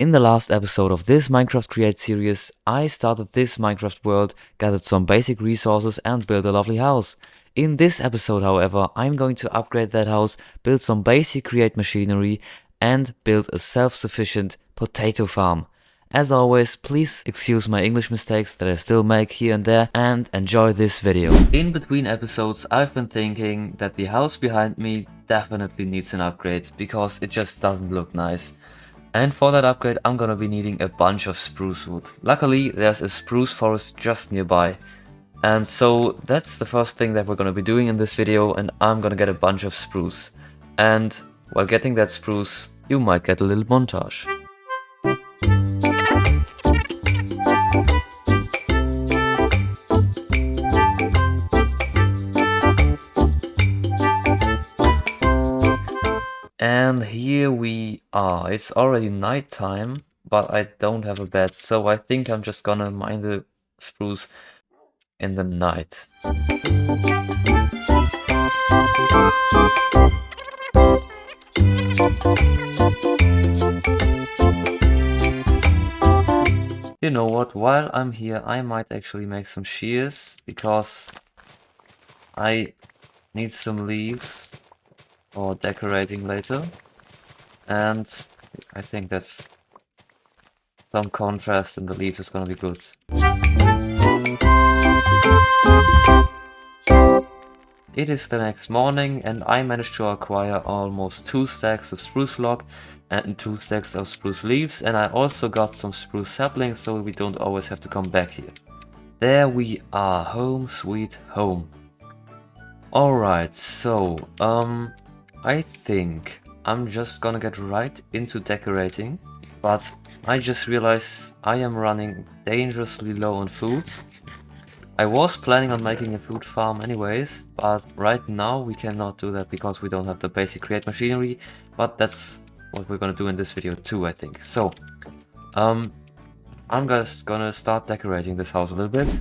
In the last episode of this Minecraft Create series, I started this Minecraft world, gathered some basic resources and built a lovely house. In this episode, however, I'm going to upgrade that house, build some basic Create machinery and build a self-sufficient potato farm. As always, please excuse my English mistakes that I still make here and there and enjoy this video. In between episodes, I've been thinking that the house behind me definitely needs an upgrade because it just doesn't look nice. And for that upgrade, I'm gonna be needing a bunch of spruce wood. Luckily, there's a spruce forest just nearby. And so that's the first thing that we're gonna be doing in this video, and I'm gonna get a bunch of spruce. And while getting that spruce, you might get a little montage. And here we are. It's already nighttime, but I don't have a bed, so I think I'm just gonna mine the spruce in the night. You know what, while I'm here, I might actually make some shears, because I need some leaves for decorating later. And I think that's some contrast in the leaves is gonna be good. It is the next morning and I managed to acquire almost 2 stacks of spruce log and 2 stacks of spruce leaves, and I also got some spruce saplings so we don't always have to come back here. There we are, home sweet home. Alright, so I think I'm just gonna get right into decorating, but I just realized I am running dangerously low on food. I was planning on making a food farm anyways, but right now we cannot do that because we don't have the basic Create machinery, but that's what we're gonna do in this video too, I think. So, I'm just gonna start decorating this house a little bit.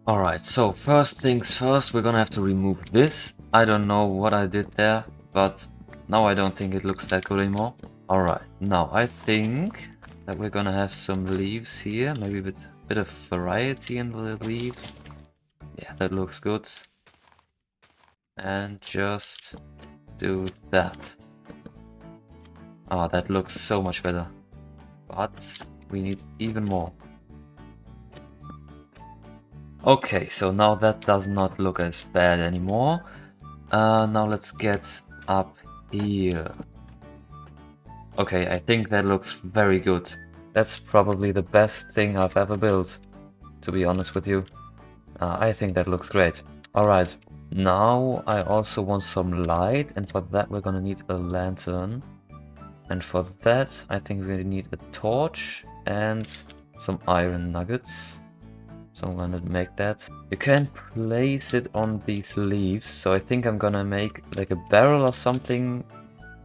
Alright, so first things first, we're gonna have to remove this. I don't know what I did there, but now I don't think it looks that good anymore. Alright, now I think that we're gonna have some leaves here, maybe with a bit of variety in the leaves. Yeah, that looks good. And just do that. Ah, that looks so much better. But we need even more. Okay, so now that does not look as bad anymore. Now let's get up here. Okay, I think that looks very good. That's probably the best thing I've ever built, to be honest with you. I think that looks great. Alright, now I also want some light, and for that we're gonna need a lantern. And for that I think we need a torch and some iron nuggets. So I'm gonna make that. You can place it on these leaves, so I think I'm gonna make like a barrel or something.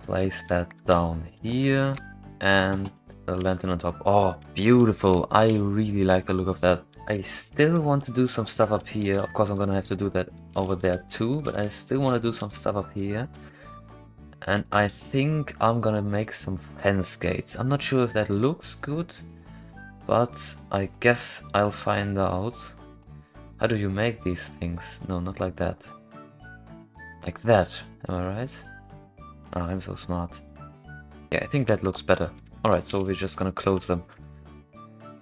Place that down here and the lantern on top. Oh, beautiful. I really like the look of that. I still want to do some stuff up here. Of course I'm gonna have to do that over there too, but I still want to do some stuff up here. And I think I'm gonna make some fence gates. I'm not sure if that looks good, but I guess I'll find out. How do you make these things? No, not like that. Like that, am I right? Oh, I'm so smart. Yeah, I think that looks better. Alright, so we're just gonna close them.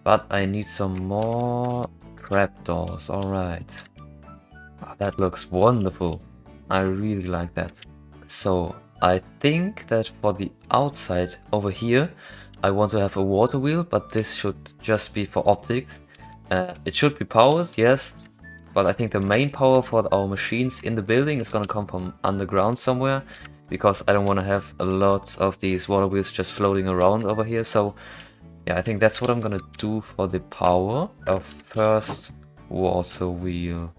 But I need some more trapdoors, alright. Oh, that looks wonderful. I really like that. So, I think that for the outside over here, I want to have a water wheel, but this should just be for optics. It should be powered, yes, but I think the main power for our machines in the building is gonna come from underground somewhere, because I don't want to have a lot of these water wheels just floating around over here. So yeah, I think that's what I'm gonna do for the power. Our first water wheel.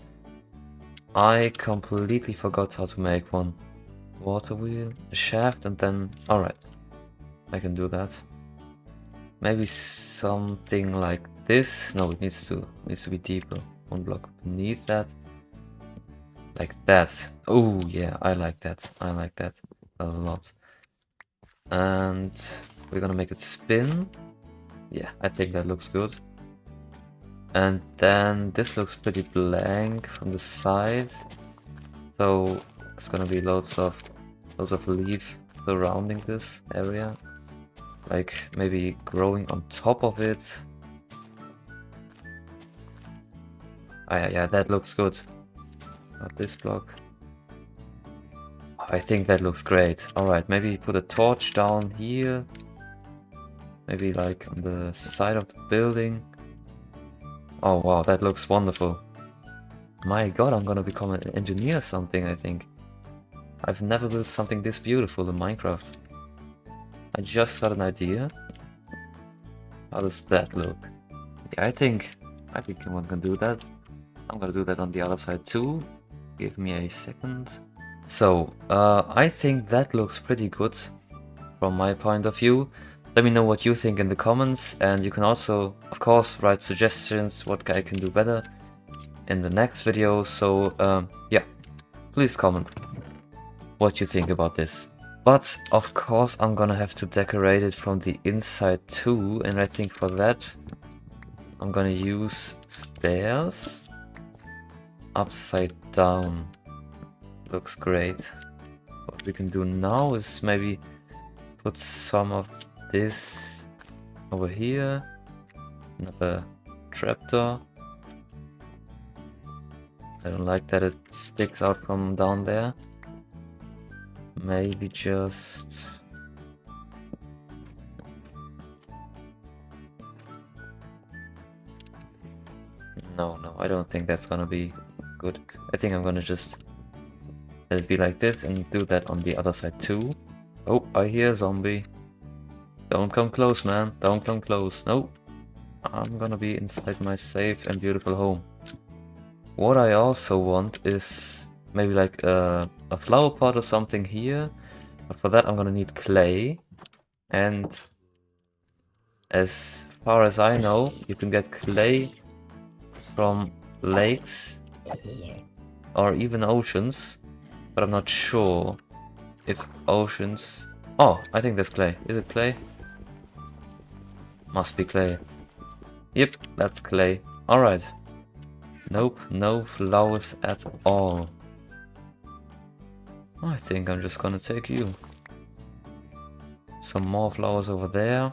I completely forgot how to make one. Water wheel, a shaft, and then... Alright, I can do that. Maybe something like this. No, it needs to be deeper. One block beneath that. Like that. Oh yeah, I like that. I like that a lot. And we're gonna make it spin. Yeah, I think that looks good. And then this looks pretty blank from the side. So it's gonna be loads of leaf surrounding this area. Like maybe growing on top of it. Ah, yeah, that looks good. Not this block. I think that looks great. Alright, maybe put a torch down here. Maybe like on the side of the building. Oh wow, that looks wonderful. My god, I'm gonna become an engineer or something, I think. I've never built something this beautiful in Minecraft. I just got an idea. How does that look? Yeah, I think one can do that. I'm gonna do that on the other side too. Give me a second. So, I think that looks pretty good from my point of view. Let me know what you think in the comments, and you can also, of course, write suggestions what I can do better in the next video. So, yeah, please comment what you think about this. But, of course, I'm gonna have to decorate it from the inside too, and I think for that, I'm gonna use stairs upside down. Looks great. What we can do now is maybe put some of this over here. Another trapdoor. I don't like that it sticks out from down there. Maybe just... No, I don't think that's gonna be good. I think I'm gonna just let it be like this and do that on the other side too. Oh, I hear a zombie. Don't come close, man. Don't come close. No. I'm gonna be inside my safe and beautiful home. What I also want is maybe like a flower pot or something here. But for that I'm gonna need clay. And as far as I know, you can get clay from lakes or even oceans. But I'm not sure if oceans... Oh, I think that's clay. Is it clay? Must be clay. Yep, that's clay. Alright. Nope, no flowers at all. I think I'm just gonna take you. Some more flowers over there.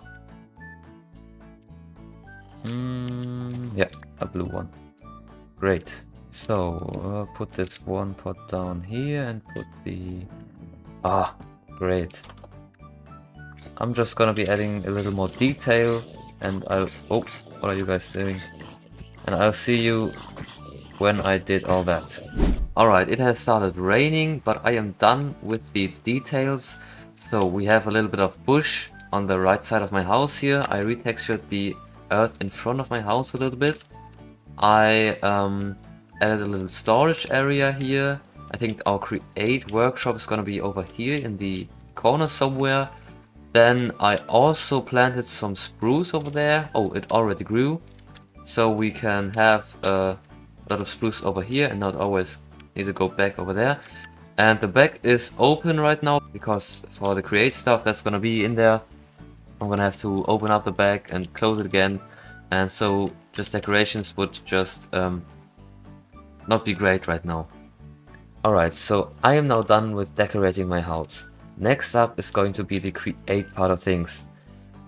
Yeah, a blue one. Great. So, put this one pot down here and put the... Ah, great. I'm just gonna be adding a little more detail and I'll... Oh, what are you guys doing? And I'll see you when I did all that. Alright, it has started raining, but I am done with the details. So we have a little bit of bush on the right side of my house here. I retextured the earth in front of my house a little bit. I added a little storage area here. I think our create workshop is gonna be over here in the corner somewhere. Then I also planted some spruce over there. Oh, it already grew. So we can have a lot of spruce over here and not always need to go back over there. And the back is open right now because for the create stuff that's gonna be in there, I'm gonna have to open up the back and close it again. And so just decorations would just not be great right now. Alright, so I am now done with decorating my house. Next up is going to be the create part of things.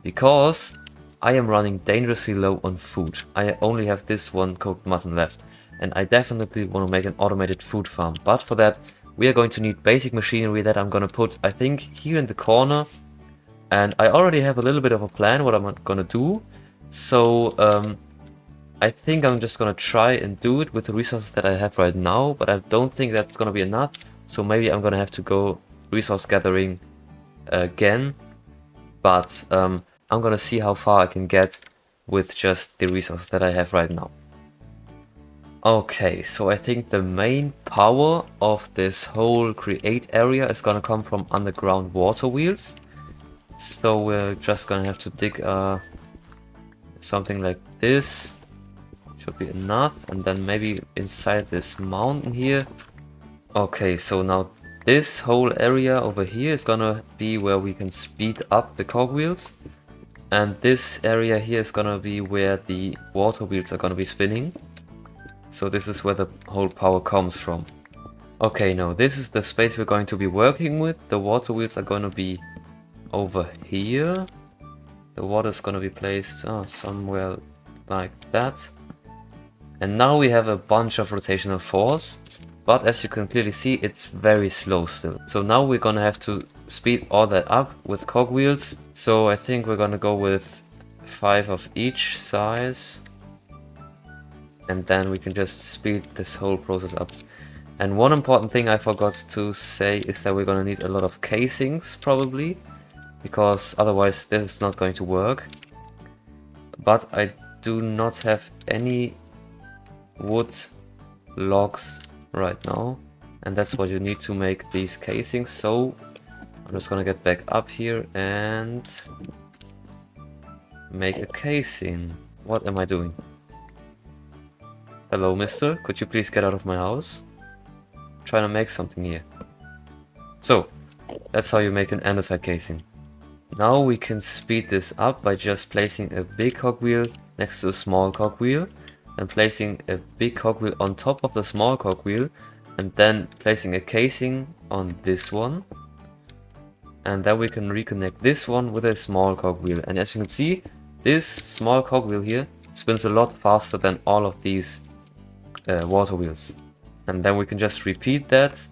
Because I am running dangerously low on food. I only have this one cooked mutton left. And I definitely want to make an automated food farm. But for that, we are going to need basic machinery that I'm going to put, I think, here in the corner. And I already have a little bit of a plan what I'm going to do. So, I think I'm just gonna try and do it with the resources that I have right now, but I don't think that's gonna be enough. So maybe I'm gonna have to go resource gathering again. But I'm gonna see how far I can get with just the resources that I have right now. Okay, so I think the main power of this whole create area is gonna come from underground water wheels. So we're just gonna have to dig something like this. Should be enough, and then maybe inside this mountain here. Okay, so now this whole area over here is gonna be where we can speed up the cogwheels. And this area here is gonna be where the water wheels are gonna be spinning. So this is where the whole power comes from. Okay, now this is the space we're going to be working with. The water wheels are gonna be over here. The water is gonna be placed somewhere like that. And now we have a bunch of rotational force. But as you can clearly see, it's very slow still. So now we're gonna have to speed all that up with cogwheels. So I think we're gonna go with 5 of each size. And then we can just speed this whole process up. And one important thing I forgot to say is that we're gonna need a lot of casings probably, because otherwise this is not going to work. But I do not have any wood logs right now, and that's what you need to make these casings. So I'm just gonna get back up here and make a casing. What am I doing? Hello, mister, could you please get out of my house? I'm trying to make something here. So that's how you make an andesite casing. Now we can speed this up by just placing a big cogwheel next to a small cogwheel, and placing a big cogwheel on top of the small cogwheel, and then placing a casing on this one. And then we can reconnect this one with a small cogwheel. And as you can see, this small cogwheel here spins a lot faster than all of these water wheels. And then we can just repeat that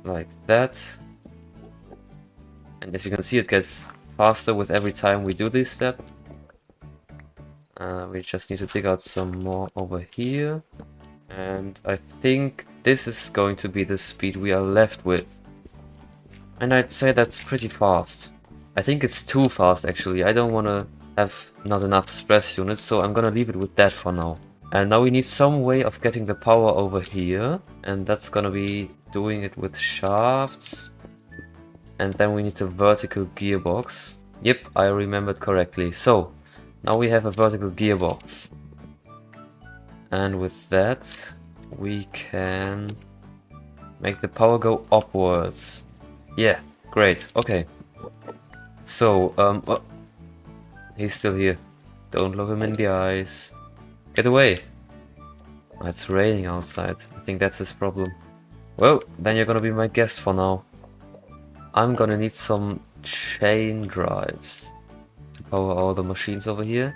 like that. And as you can see, it gets faster with every time we do this step. We just need to dig out some more over here. And I think this is going to be the speed we are left with. And I'd say that's pretty fast. I think it's too fast actually. I don't want to have not enough stress units, so I'm gonna leave it with that for now. And now we need some way of getting the power over here. And that's gonna be doing it with shafts. And then we need a vertical gearbox. Yep, I remembered correctly. So now we have a vertical gearbox. And with that, we can make the power go upwards. Yeah, great. Okay. So, oh, he's still here. Don't look him in the eyes. Get away. Oh, it's raining outside. I think that's his problem. Well, then you're gonna be my guest for now. I'm gonna need some chain drives to power all the machines over here.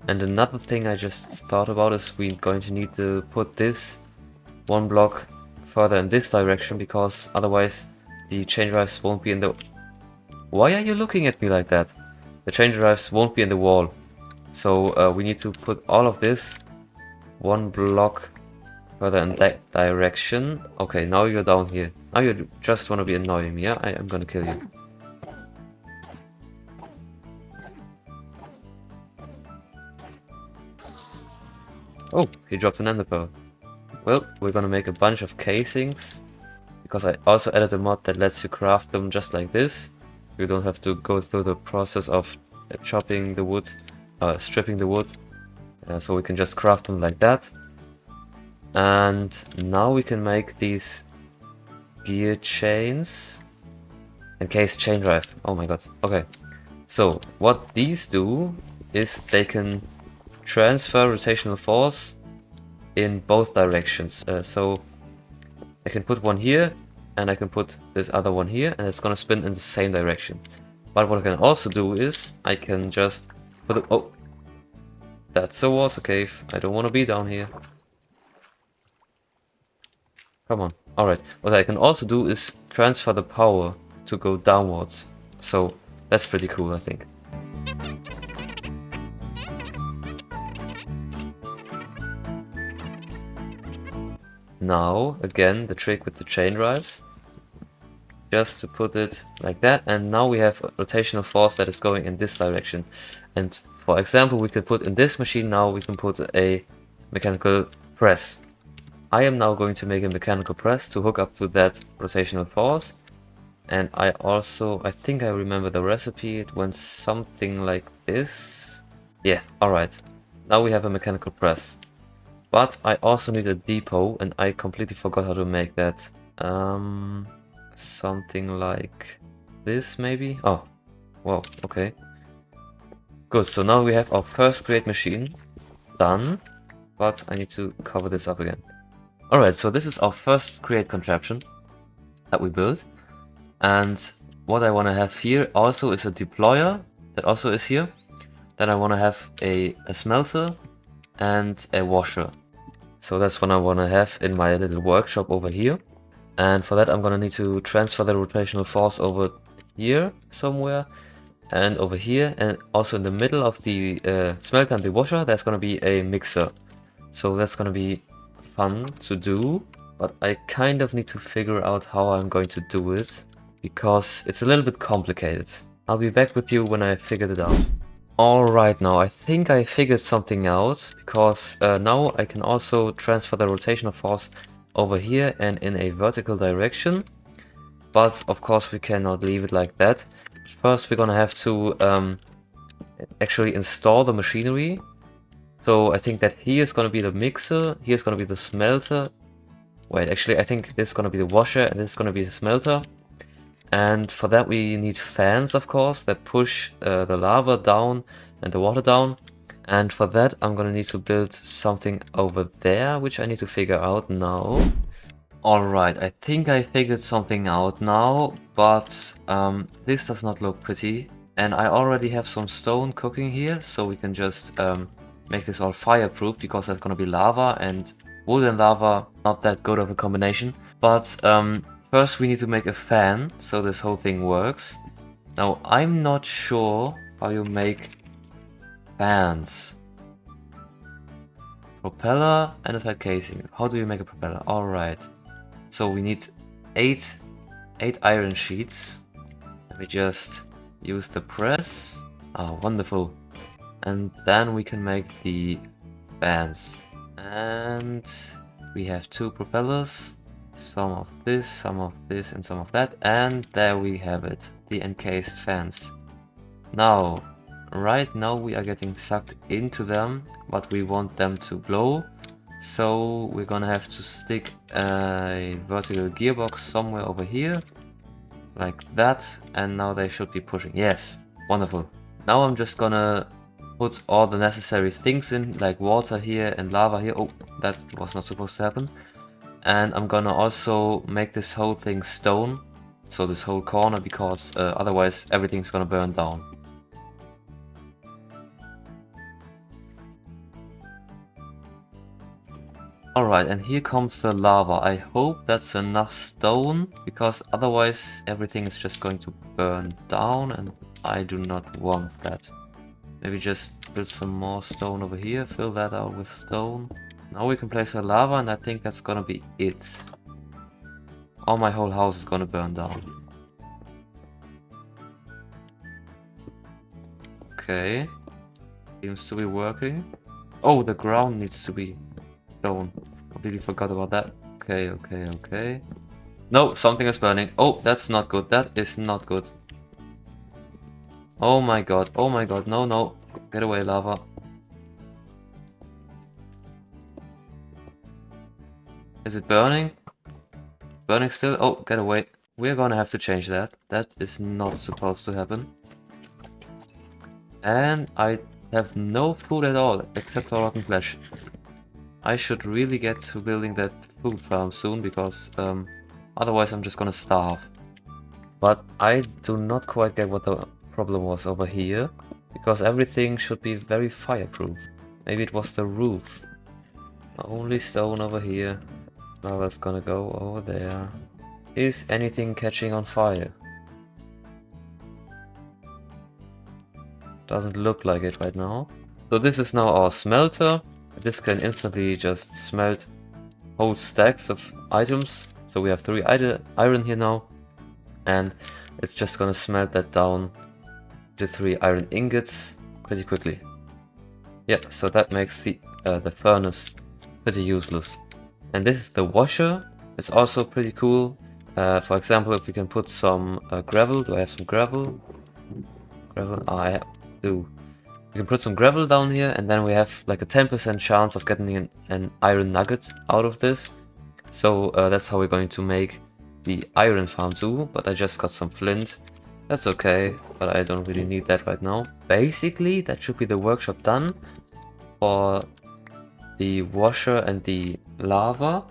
And another thing I just thought about is we're going to need to put this one block further in this direction, because otherwise the chain drives won't be in the... Why are you looking at me like that? The chain drives won't be in the wall. So we need to put all of this one block further in that direction. Okay, now you're down here. Now you just want to be annoying me, yeah? I'm gonna kill you. Oh, he dropped an ender pearl. Well, we're gonna make a bunch of casings, because I also added a mod that lets you craft them just like this. You don't have to go through the process of chopping the wood, stripping the wood. So we can just craft them like that. And now we can make these gear chains. Encased chain drive. Oh my god. Okay. So what these do is they can transfer rotational force in both directions. So I can put one here, and I can put this other one here, and it's gonna spin in the same direction. But what I can also do is I can just put it... Oh, that's a water cave. I don't want to be down here. Come on. Alright. What I can also do is transfer the power to go downwards. So that's pretty cool, I think. Now, again, the trick with the chain drives. Just to put it like that, and now we have a rotational force that is going in this direction. And for example, we can put in this machine now, we can put a mechanical press. I am now going to make a mechanical press to hook up to that rotational force. And I think I remember the recipe. It went something like this. Yeah, alright. Now we have a mechanical press. But I also need a depot, and I completely forgot how to make that. Something like this maybe? Oh, Wow, okay. Good, so now we have our first create machine done, but I need to cover this up again. Alright, so this is our first create contraption that we built. And what I want to have here also is a deployer that also is here. Then I want to have a smelter and a washer. So that's what I want to have in my little workshop over here. And for that I'm going to need to transfer the rotational force over here somewhere and over here, and also in the middle of the smelter and the washer there's going to be a mixer. So that's going to be fun to do, but I kind of need to figure out how I'm going to do it, because it's a little bit complicated. I'll be back with you when I figured it out. Alright, now I think I figured something out, because now I can also transfer the rotational force over here and in a vertical direction. But of course we cannot leave it like that. First we're gonna have to actually install the machinery. So I think that here is gonna be the mixer, here's gonna be the smelter. Wait, actually I think this is gonna be the washer and this is gonna be the smelter. And for that we need fans, of course, that push the lava down and the water down. And for that I'm gonna need to build something over there, which I need to figure out now. Alright, I think I figured something out now, but this does not look pretty. And I already have some stone cooking here, so we can just make this all fireproof, because that's gonna be lava, and wood and lava, not that good of a combination. But first we need to make a fan, so this whole thing works. Now I'm not sure how you make fans. Propeller and a side casing. How do you make a propeller? Alright. So we need eight iron sheets. Let me just use the press. Oh, wonderful. And then we can make the fans. And we have 2 propellers. Some of this, and some of that. And there we have it. The encased fans. Now, right now we are getting sucked into them, but we want them to blow. So we're gonna have to stick a vertical gearbox somewhere over here, like that, and now they should be pushing. Yes, wonderful. Now I'm just gonna put all the necessary things in, like water here and lava here. Oh, that was not supposed to happen. And I'm gonna also make this whole thing stone, so this whole corner, because otherwise everything's gonna burn down. Alright, and here comes the lava. I hope that's enough stone, because otherwise everything is just going to burn down, and I do not want that. Maybe just build some more stone over here, fill that out with stone. Now we can place the lava, and I think that's gonna be it. Or my whole house is gonna burn down. Okay. Seems to be working. Oh, the ground needs to be stone. Completely forgot about that. Okay. No, something is burning. Oh, that's not good. That is not good. Oh my god. No. Get away, lava. Is it burning? Burning still? Oh, get away. We're gonna have to change that. That is not supposed to happen. And I have no food at all, except for rotten flesh. I should really get to building that food farm soon, because otherwise I'm just gonna starve. But I do not quite get what the problem was over here, because everything should be very fireproof. Maybe it was the roof. Only stone over here. Now that's gonna go over there. Is anything catching on fire? Doesn't look like it right now. So this is now our smelter. This can instantly just smelt whole stacks of items. So we have 3 iron here now. And it's just gonna smelt that down to 3 iron ingots pretty quickly. Yeah, so that makes the furnace pretty useless. And this is the washer. It's also pretty cool. For example, if we can put some gravel. Do I have some gravel? Gravel? I do. We can put some gravel down here, and then we have like a 10% chance of getting an iron nugget out of this. So that's how we're going to make the iron farm too, but I just got some flint, That's okay, but I don't really need that right now. Basically, that should be the workshop done for the washer and the lava,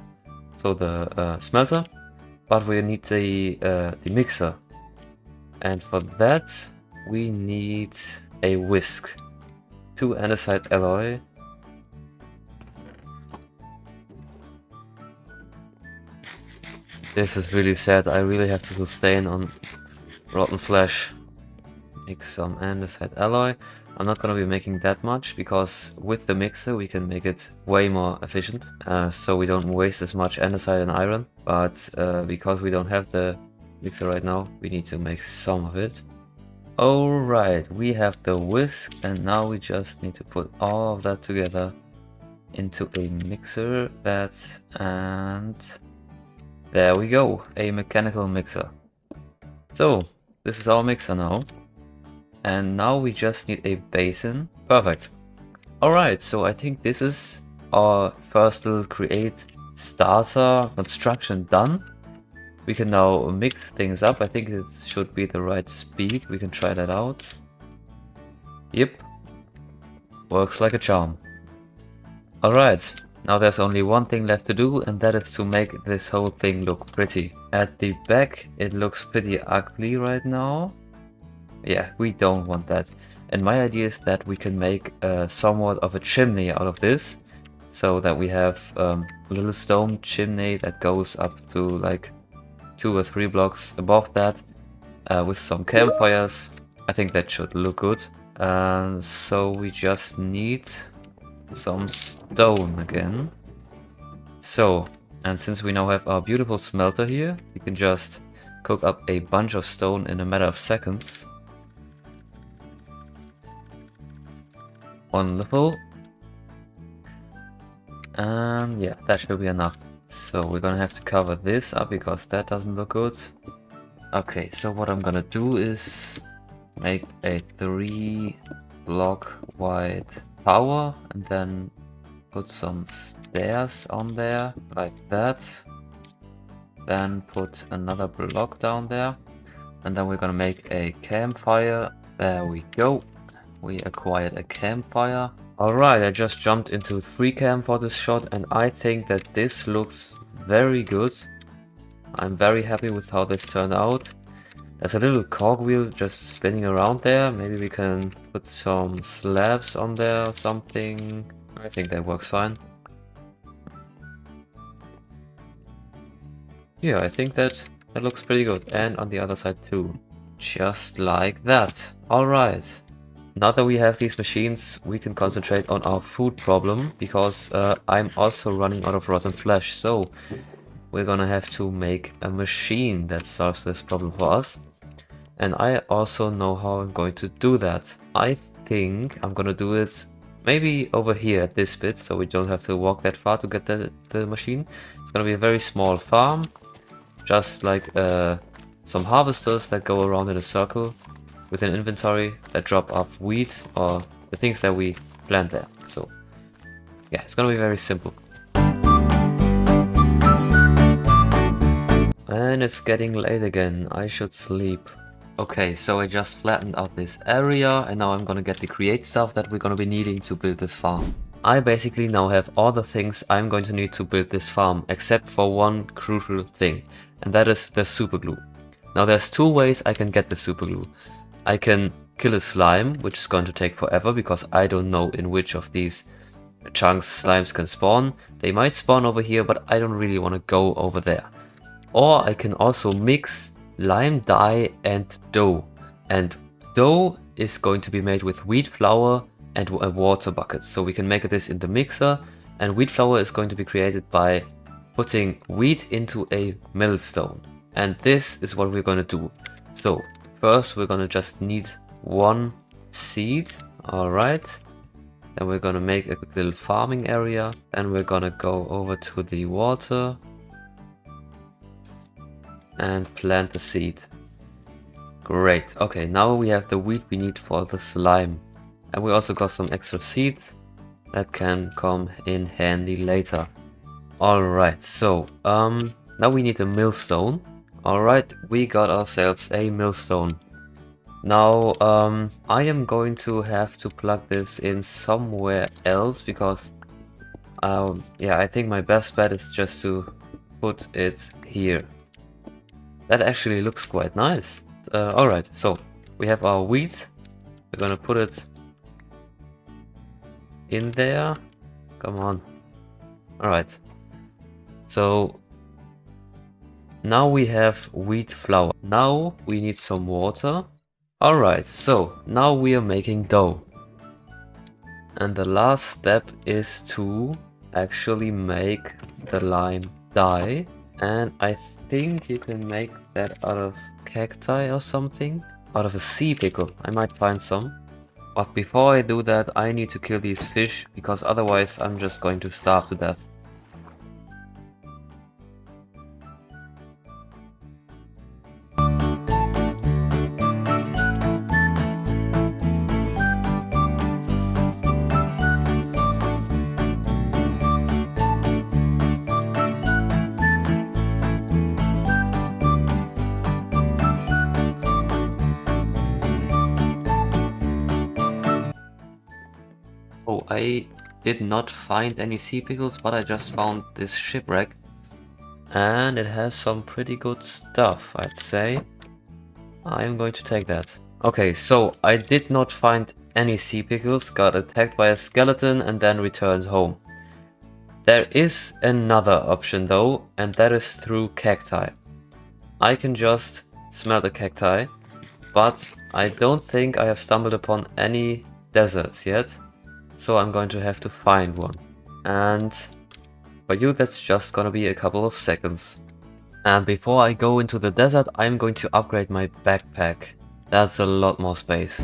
so the smelter. But we need the mixer, and for that we need a whisk, 2 andesite alloy. This is really sad. I really have to sustain on rotten flesh. Make some andesite alloy. I'm not gonna be making that much because with the mixer we can make it way more efficient, so we don't waste as much andesite and iron. But because we don't have the mixer right now, we need to make some of it. Alright, we have the whisk, and now we just need to put all of that together into a mixer. And there we go, a mechanical mixer. So this is our mixer now. And now we just need a basin. Perfect. Alright, so I think this is our first little create starter construction done. We can now mix things up. I think it should be the right speed. We can try that out. Yep. Works like a charm. Alright, now there's only one thing left to do, and that is to make this whole thing look pretty. At the back it looks pretty ugly right now. Yeah, we don't want that. And my idea is that we can make somewhat of a chimney out of this, so that we have a little stone chimney that goes up to like 2 or 3 blocks above that, with some campfires. I think that should look good. So we just need some stone again. So, and since we now have our beautiful smelter here, we can just cook up a bunch of stone in a matter of seconds. Wonderful. And yeah, that should be enough. So we're gonna have to cover this up because that doesn't look good. Okay, so what I'm gonna do is make a 3 block wide tower and then put some stairs on there like that. Then put another block down there, and then we're gonna make a campfire. There we go. We acquired a campfire. Alright, I just jumped into 3 cam for this shot, and I think that this looks very good. I'm very happy with how this turned out. There's a little cogwheel just spinning around there. Maybe we can put some slabs on there or something. I think that works fine. Yeah, I think that looks pretty good. And on the other side too. Just like that. Alright. Now that we have these machines, we can concentrate on our food problem, because I'm also running out of rotten flesh. So we're gonna have to make a machine that solves this problem for us. And I also know how I'm going to do that. I think I'm gonna do it maybe over here at this bit, so we don't have to walk that far to get the machine. It's gonna be a very small farm, just like some harvesters that go around in a circle with an inventory that drop off wheat or the things that we plant there. So yeah, it's gonna be very simple. And it's getting late again. I should sleep. Okay, so I just flattened out this area, and now I'm gonna get the create stuff that we're gonna be needing to build this farm. I basically now have all the things I'm going to need to build this farm, except for one crucial thing, and that is the super glue. Now there's 2 ways I can get the super glue. I can kill a slime, which is going to take forever because I don't know in which of these chunks slimes can spawn. They might spawn over here, but I don't really want to go over there. Or I can also mix lime dye and dough. And dough is going to be made with wheat flour and a water bucket. So we can make this in the mixer, and wheat flour is going to be created by putting wheat into a millstone. And this is what we're going to do. So first we're gonna just need 1 seed. Alright. Then we're gonna make a little farming area. Then we're gonna go over to the water and plant the seed. Great. Okay, now we have the wheat we need for the slime. And we also got some extra seeds that can come in handy later. Alright, so now we need a millstone. Alright, we got ourselves a millstone. Now, I am going to have to plug this in somewhere else because, yeah, I think my best bet is just to put it here. That actually looks quite nice. Alright, so we have our wheat. We're gonna put it in there. Come on. Alright. So now we have wheat flour. Now we need some water. Alright, so now we are making dough. And the last step is to actually make the lime dye. And I think you can make that out of cacti or something. Out of a sea pickle. I might find some. But before I do that, I need to kill these fish, because otherwise I'm just going to starve to death. Oh, I did not find any sea pickles, but I just found this shipwreck. And it has some pretty good stuff, I'd say. I'm going to take that. Okay, so I did not find any sea pickles, got attacked by a skeleton and then returned home. There is another option though, and that is through cacti. I can just smelt a cacti, but I don't think I have stumbled upon any deserts yet. So I'm going to have to find one. And for you, that's just gonna be a couple of seconds. And before I go into the desert, I'm going to upgrade my backpack. That's a lot more space.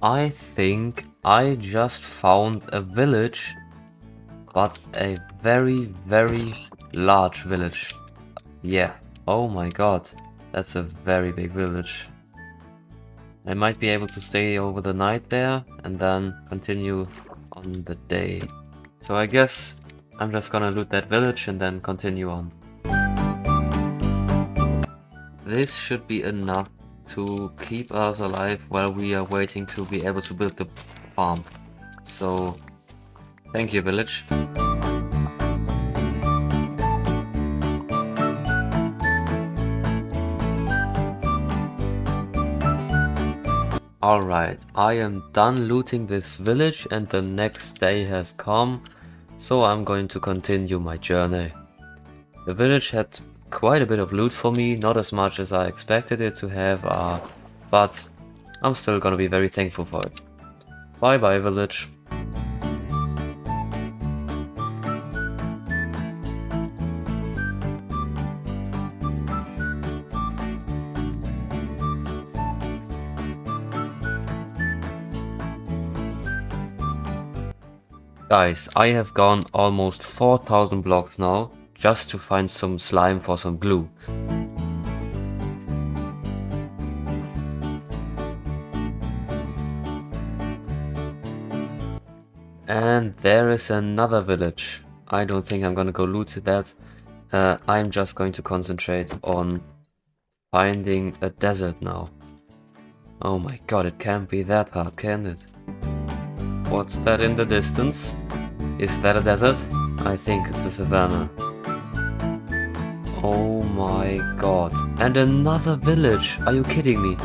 I think I just found a village, but a very, very large village. Yeah, oh my god, that's a very big village. I might be able to stay over the night there and then continue on the day. So I guess I'm just gonna loot that village and then continue on. This should be enough to keep us alive while we are waiting to be able to build the farm. So, thank you, village. Alright, I am done looting this village and the next day has come, so I'm going to continue my journey. The village had quite a bit of loot for me, not as much as I expected it to have, but I'm still gonna be very thankful for it. Bye bye, village. Guys, I have gone almost 4,000 blocks now, just to find some slime for some glue. And there is another village. I don't think I'm gonna go loot that. I'm just going to concentrate on finding a desert now. Oh my god, it can't be that hard, can it? What's that in the distance? Is that a desert? I think it's a savanna. Oh my god. And another village! Are you kidding me?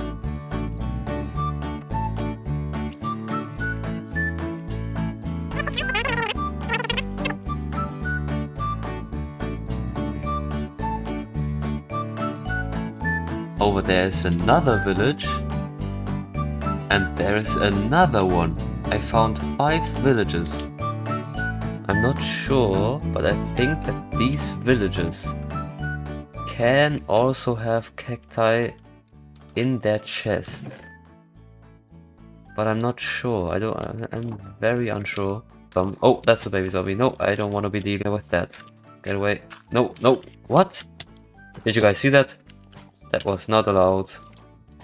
Over there is another village. And there is another one. I found 5 villages. I'm not sure, but I think that these villages can also have cacti in their chests. But I'm not sure. I'm very unsure. Oh, that's the baby zombie. No, I don't want to be dealing with that. Get away. No, no. What? Did you guys see that? That was not allowed.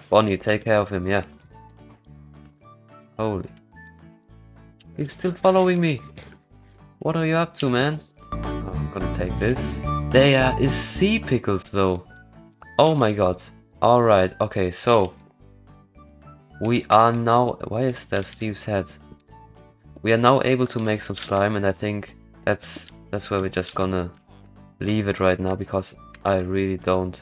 Bonnie, take care of him, yeah. Holy. He's still following me. What are you up to, man? Oh, I'm gonna take this. There is sea pickles, though. Oh my god. Alright, okay, so... we are now... why is there Steve's head? We are now able to make some slime, and I think that's where we're just gonna leave it right now, because I really don't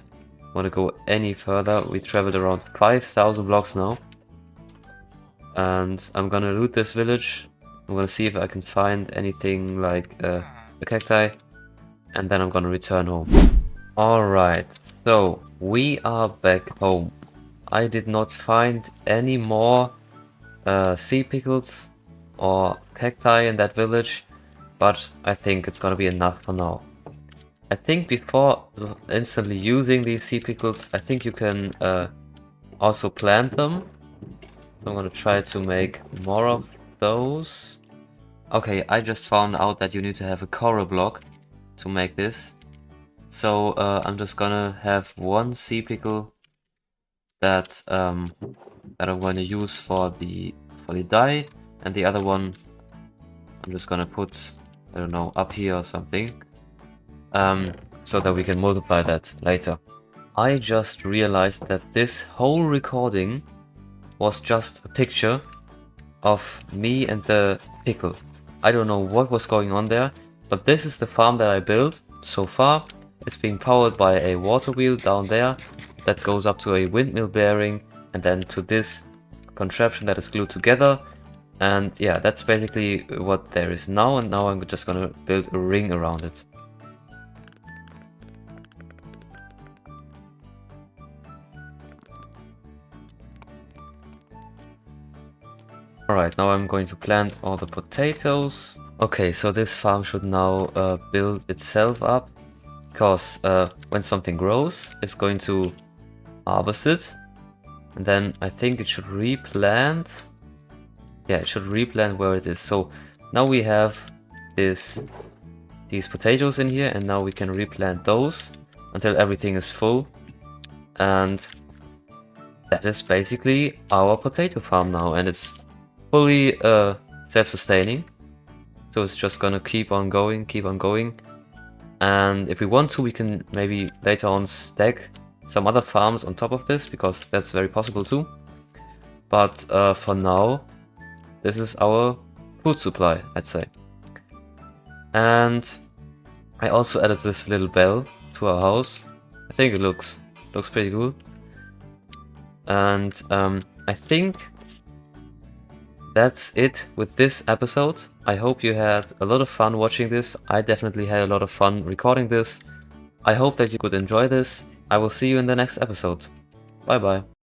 want to go any further. We traveled around 5,000 blocks now. And I'm gonna loot this village. I'm gonna see if I can find anything like a cacti. And then I'm gonna return home. Alright, so we are back home. I did not find any more sea pickles or cacti in that village, but I think it's gonna be enough for now. I think before instantly using these sea pickles, I think you can also plant them. So I'm gonna try to make more of those. Okay, I just found out that you need to have a coral block to make this. So I'm just gonna have one sea pickle that I'm going to use for the dye, and the other one I'm just gonna put, I don't know, up here or something, so that we can multiply that later. I just realized that this whole recording was just a picture of me and the pickle. I don't know what was going on there, but this is the farm that I built so far. It's being powered by a water wheel down there that goes up to a windmill bearing, and then to this contraption that is glued together. And yeah, that's basically what there is now, and now I'm just gonna build a ring around it. Alright, now I'm going to plant all the potatoes. Okay, so this farm should now build itself up, because when something grows, it's going to harvest it, and then I think it should replant. Yeah, it should replant where it is. So now we have these potatoes in here, and now we can replant those until everything is full. And that is basically our potato farm now, and it's fully self-sustaining. So it's just gonna keep on going. And if we want to, we can maybe later on stack some other farms on top of this, because that's very possible too. But for now, this is our food supply, I'd say. And I also added this little bell to our house. I think it looks pretty cool. And I think that's it with this episode. I hope you had a lot of fun watching this. I definitely had a lot of fun recording this. I hope that you could enjoy this. I will see you in the next episode. Bye bye.